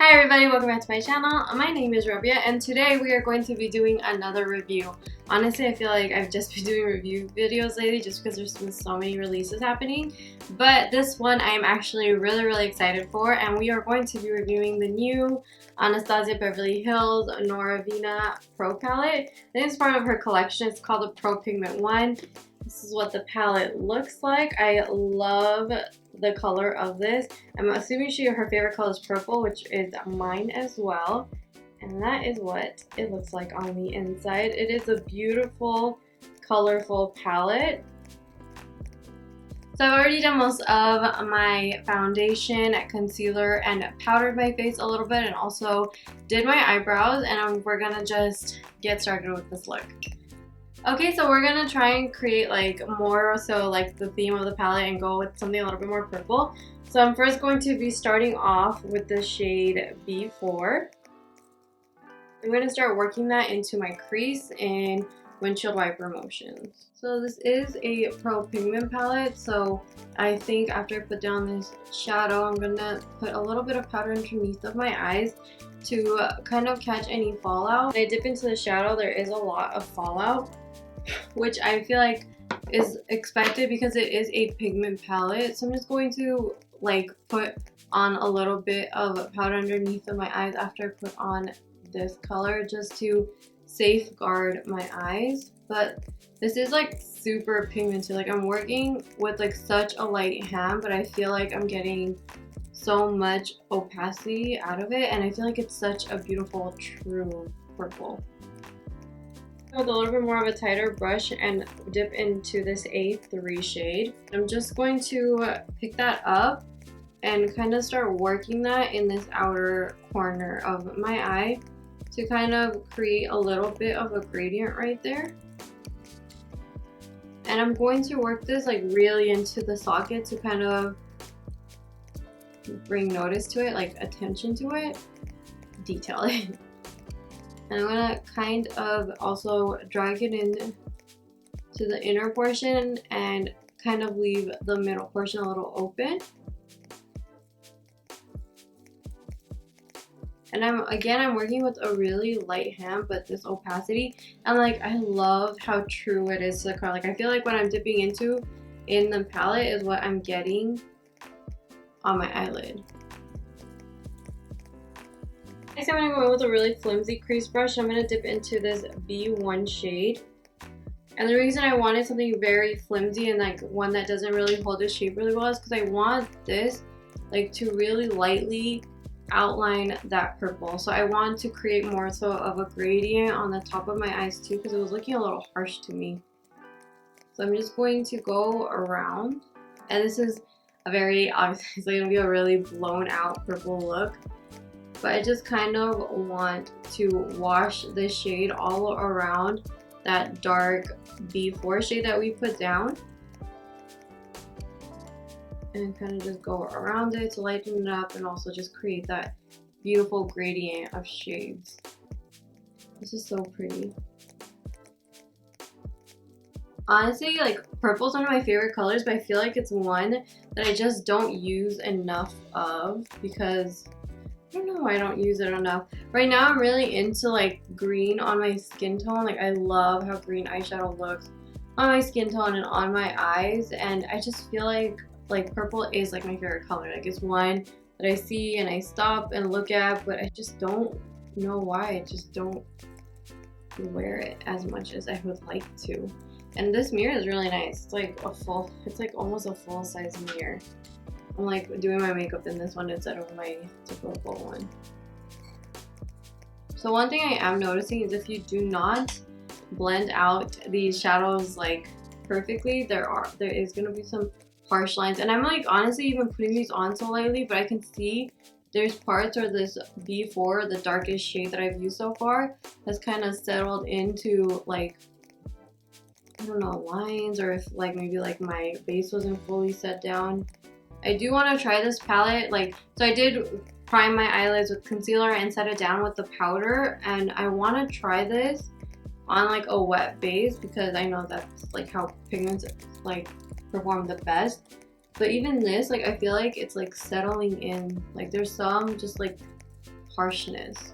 Hi everybody, welcome back to my channel. My name is Rabya and today we are going to be doing another review. Honestly, I feel like I've just been doing review videos lately just because there's been so many releases happening. But this one I am actually really excited for, and we are going to be reviewing the new Anastasia Beverly Hills Norvina Pro palette. This is part of her collection. It's called the Pro Pigment 1. This is what the palette looks like. I love the color of this. I'm assuming her favorite color is purple, which is mine as well. And that is what it looks like on the inside. It is a beautiful, colorful palette. So I've already done most of my foundation, concealer, and powdered my face a little bit, and also did my eyebrows, and we're gonna just get started with this look. Okay, so we're gonna try and create like more so like the theme of the palette and go with something a little bit more purple. So I'm first going to be starting off with the shade B4. I'm gonna start working that into my crease and windshield wiper motions. So this is a Pro Pigment palette, so I think after I put down this shadow, I'm gonna put a little bit of powder underneath of my eyes to kind of catch any fallout. When I dip into the shadow, there is a lot of fallout, which I feel like is expected because it is a pigment palette. So I'm just going to like put on a little bit of powder underneath of my eyes after I put on this color just to safeguard my eyes. But this is like super pigmented. Like I'm working with like such a light hand, but I feel like I'm getting so much opacity out of it, and I feel like it's such a beautiful true purple. With a little bit more of a tighter brush and dip into this A3 shade. I'm just going to pick that up and kind of start working that in this outer corner of my eye to kind of create a little bit of a gradient right there. And I'm going to work this like really into the socket to kind of bring notice to it, like attention to it, detail it. And I'm gonna kind of also drag it in to the inner portion and kind of leave the middle portion a little open. And I'm working with a really light hand, but this opacity, and like I love how true it is to the color. Like I feel like what I'm dipping into in the palette is what I'm getting on my eyelid. Next, I'm going to go in with a really flimsy crease brush. I'm going to dip into this B1 shade. And the reason I wanted something very flimsy and like one that doesn't really hold its shape really well is because I want this like to really lightly outline that purple. So I want to create more so of a gradient on the top of my eyes too, because it was looking a little harsh to me. So I'm just going to go around, and this is a very, obviously going to be a really blown out purple look. But I just kind of want to wash this shade all around that dark B4 shade that we put down. And kind of just go around it to lighten it up and also just create that beautiful gradient of shades. This is so pretty. Honestly, like purple is one of my favorite colors, but I feel like it's one that I just don't use enough of because I don't know why I don't use it enough. Right now I'm really into like green on my skin tone. Like I love how green eyeshadow looks on my skin tone and on my eyes, and I just feel like purple is like my favorite color. Like it's one that I see and I stop and look at, but I just don't know why. I just don't wear it as much as I would like to. And this mirror is really nice. It's like almost a full size mirror. I'm like doing my makeup in this one instead of my typical one. So one thing I am noticing is if you do not blend out these shadows like perfectly, there is gonna be some harsh lines. And I'm like honestly even putting these on so lightly, but I can see there's parts where this B4, the darkest shade that I've used so far, has kind of settled into like, I don't know, lines, or if like maybe like my base wasn't fully set down. I do want to try this palette, so I did prime my eyelids with concealer and set it down with the powder, and I want to try this on like a wet base because I know that's like how pigments like perform the best. But even this, like I feel like it's like settling in. Like there's some just like harshness.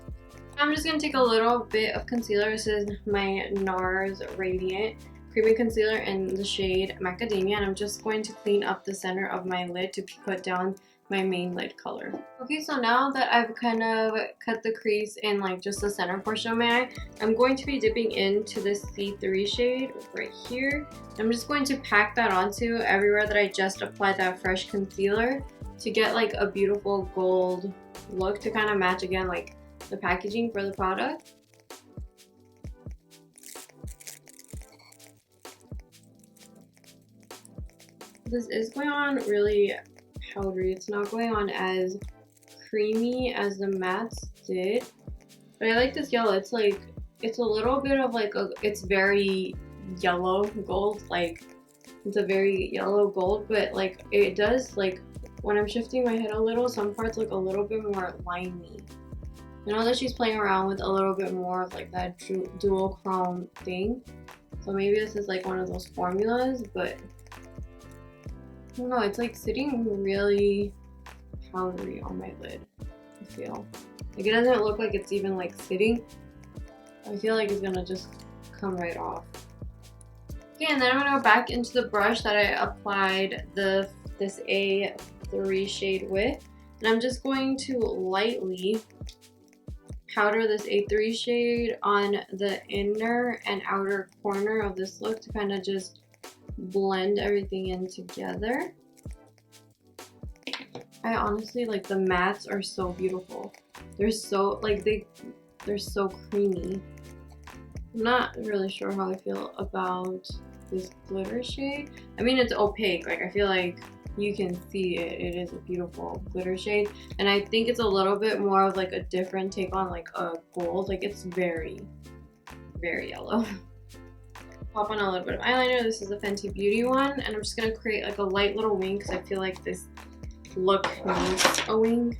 I'm just going to take a little bit of concealer. This is my NARS Radiant Creamy Concealer in the shade Macadamia, and I'm just going to clean up the center of my lid to put down my main lid color. Okay, so now that I've kind of cut the crease in like just the center portion of my eye, I'm going to be dipping into this C3 shade right here. I'm just going to pack that onto everywhere that I just applied that fresh concealer to get like a beautiful gold look to kind of match again like the packaging for the product. This is going on really powdery. It's not going on as creamy as the mattes did, but I like this yellow. It's like, it's a little bit of like it's very yellow gold, like it's a very yellow gold, but like it does, like when I'm shifting my head a little, some parts look a little bit more limey. I know that she's playing around with a little bit more of like that dual chrome thing, so maybe this is like one of those formulas, but I don't know, it's like sitting really powdery on my lid, I feel. Like it doesn't look like it's even like sitting. I feel like it's gonna just come right off. Okay, and then I'm gonna go back into the brush that I applied this A3 shade with, and I'm just going to lightly powder this A3 shade on the inner and outer corner of this look to kind of just blend everything in together. I honestly, like, the mattes are so beautiful. They're so, like, they're so creamy. I'm not really sure how I feel about this glitter shade. I mean, it's opaque. Like, I feel like you can see it. It is a beautiful glitter shade. And I think it's a little bit more of, like, a different take on, like, a gold. Like, it's very, very yellow. Pop on a little bit of eyeliner. This is a Fenty Beauty one. And I'm just going to create, like, a light little wing because I feel like this look needs a wing.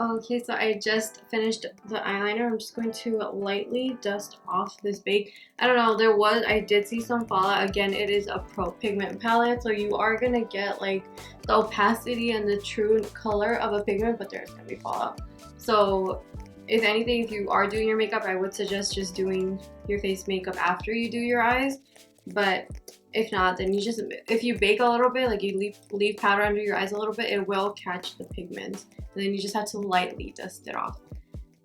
Okay, so I just finished the eyeliner. I'm just going to lightly dust off this bake. I don't know, I did see some fallout. Again, it is a pro pigment palette, so you are gonna get like the opacity and the true color of a pigment, but there's gonna be fallout. So if anything, if you are doing your makeup, I would suggest just doing your face makeup after you do your eyes. But if not, then you just, if you bake a little bit, like you leave powder under your eyes a little bit, it will catch the pigment. And then you just have to lightly dust it off.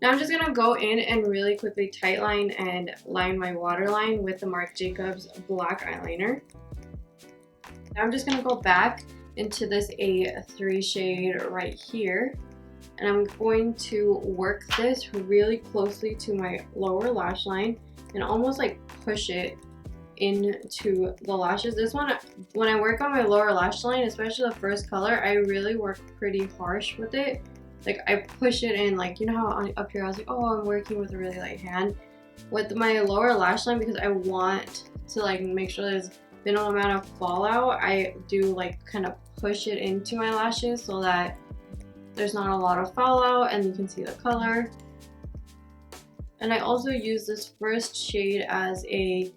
Now I'm just gonna go in and really quickly tightline and line my waterline with the Marc Jacobs black eyeliner. Now I'm just gonna go back into this A3 shade right here. And I'm going to work this really closely to my lower lash line and almost like push it into the lashes. This one, when I work on my lower lash line, especially the first color, I really work pretty harsh with it. Like I push it in, like, you know how up here I was like, oh, I'm working with a really light hand. With my lower lash line, because I want to like make sure there's minimal amount of fallout, I do like kind of push it into my lashes so that there's not a lot of fallout and you can see the color. And I also use this first shade as a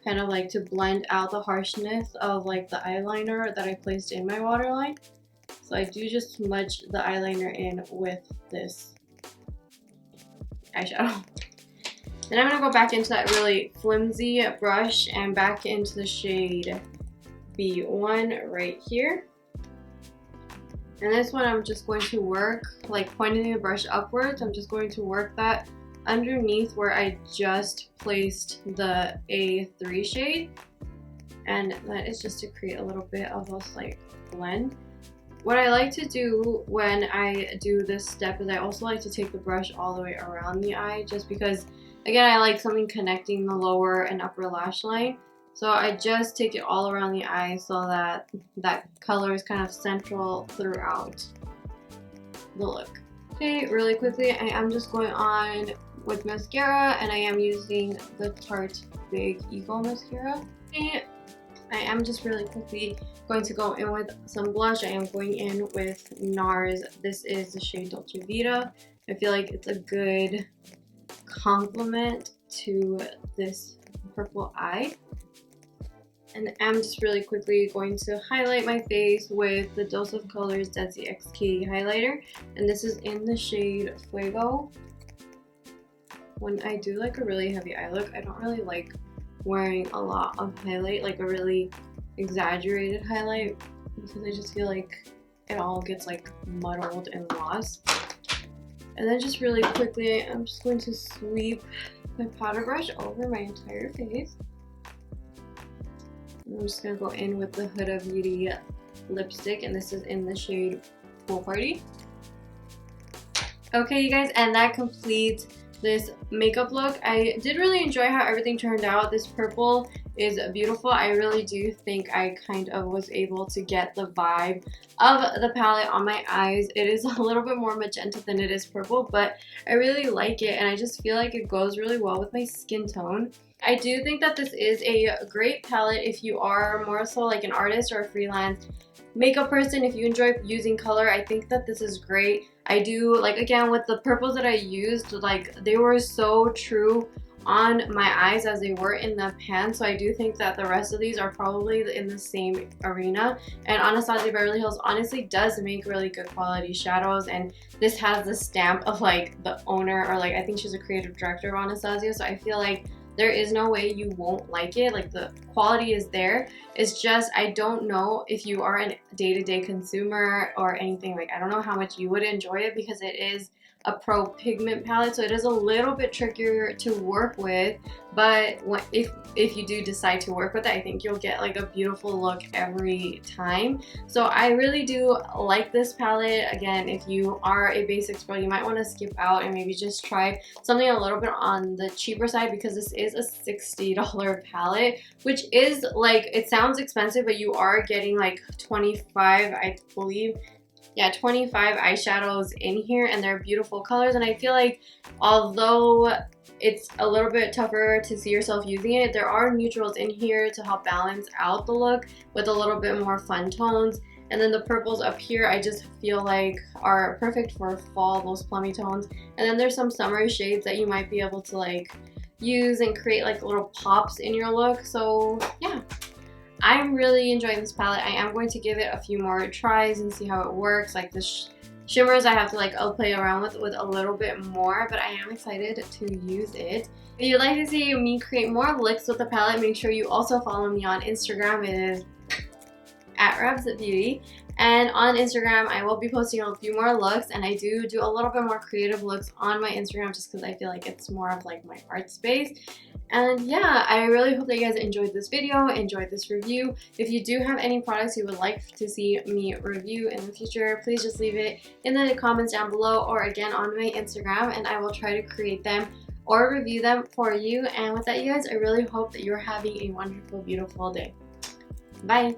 kind of like to blend out the harshness of like the eyeliner that I placed in my waterline. So I do just smudge the eyeliner in with this eyeshadow. Then I'm going to go back into that really flimsy brush and back into the shade B1 right here. And this one I'm just going to work, like pointing the brush upwards, I'm just going to work that underneath where I just placed the A3 shade, and that is just to create a little bit of a slight blend. What I like to do when I do this step is I also like to take the brush all the way around the eye, just because, again, I like something connecting the lower and upper lash line. So I just take it all around the eye so that that color is kind of central throughout the look. Okay, really quickly, I am just going on with mascara, and I am using the Tarte Big Eagle mascara. And I am just really quickly going to go in with some blush. I am going in with NARS. This is the shade Dolce Vita. I feel like it's a good complement to this purple eye. And I'm just really quickly going to highlight my face with the Dose of Colors Desi X Katie highlighter. And this is in the shade Fuego. When I do like a really heavy eye look, I don't really like wearing a lot of highlight, like a really exaggerated highlight, because I just feel like it all gets like muddled and lost. And then just really quickly, I'm just going to sweep my powder brush over my entire face. I'm just going to go in with the Huda Beauty lipstick, and this is in the shade Pool Party. Okay, you guys, and that completes this makeup look. I did really enjoy how everything turned out. This purple is beautiful. I really do think I kind of was able to get the vibe of the palette on my eyes. It is a little bit more magenta than it is purple, but I really like it, and I just feel like it goes really well with my skin tone. I do think that this is a great palette if you are more so like an artist or a freelance makeup person. If you enjoy using color, I think that this is great. I do, like, again, with the purples that I used, like, they were so true on my eyes as they were in the pan, so I do think that the rest of these are probably in the same arena. And Anastasia Beverly Hills honestly does make really good quality shadows, and this has the stamp of like the owner, or like I think she's a creative director of Anastasia, so I feel like there is no way you won't like it. Like, the quality is there. It's just, I don't know if you are a day-to-day consumer or anything. Like, I don't know how much you would enjoy it, because it is a pro pigment palette, so it is a little bit trickier to work with. But if you do decide to work with it, I think you'll get like a beautiful look every time. So I really do like this palette. Again, if you are a basics girl, you might want to skip out and maybe just try something a little bit on the cheaper side, because this is a $60 palette, which is like, it sounds expensive, but you are getting like 25, I believe. Yeah, 25 eyeshadows in here, and they're beautiful colors. And I feel like although it's a little bit tougher to see yourself using it, there are neutrals in here to help balance out the look with a little bit more fun tones. And then the purples up here, I just feel like are perfect for fall, those plummy tones. And then there's some summery shades that you might be able to like use and create like little pops in your look. So yeah, I'm really enjoying this palette. I am going to give it a few more tries and see how it works. Like the shimmers, I have to like, I'll play around with a little bit more, but I am excited to use it. If you'd like to see me create more looks with the palette, make sure you also follow me on Instagram. It is @RabyaBeauty. And on Instagram, I will be posting a few more looks, and I do a little bit more creative looks on my Instagram, just because I feel like it's more of like my art space. And yeah, I really hope that you guys enjoyed this video, enjoyed this review. If you do have any products you would like to see me review in the future, please just leave it in the comments down below, or again on my Instagram, and I will try to create them or review them for you. And with that, you guys, I really hope that you're having a wonderful, beautiful day. Bye!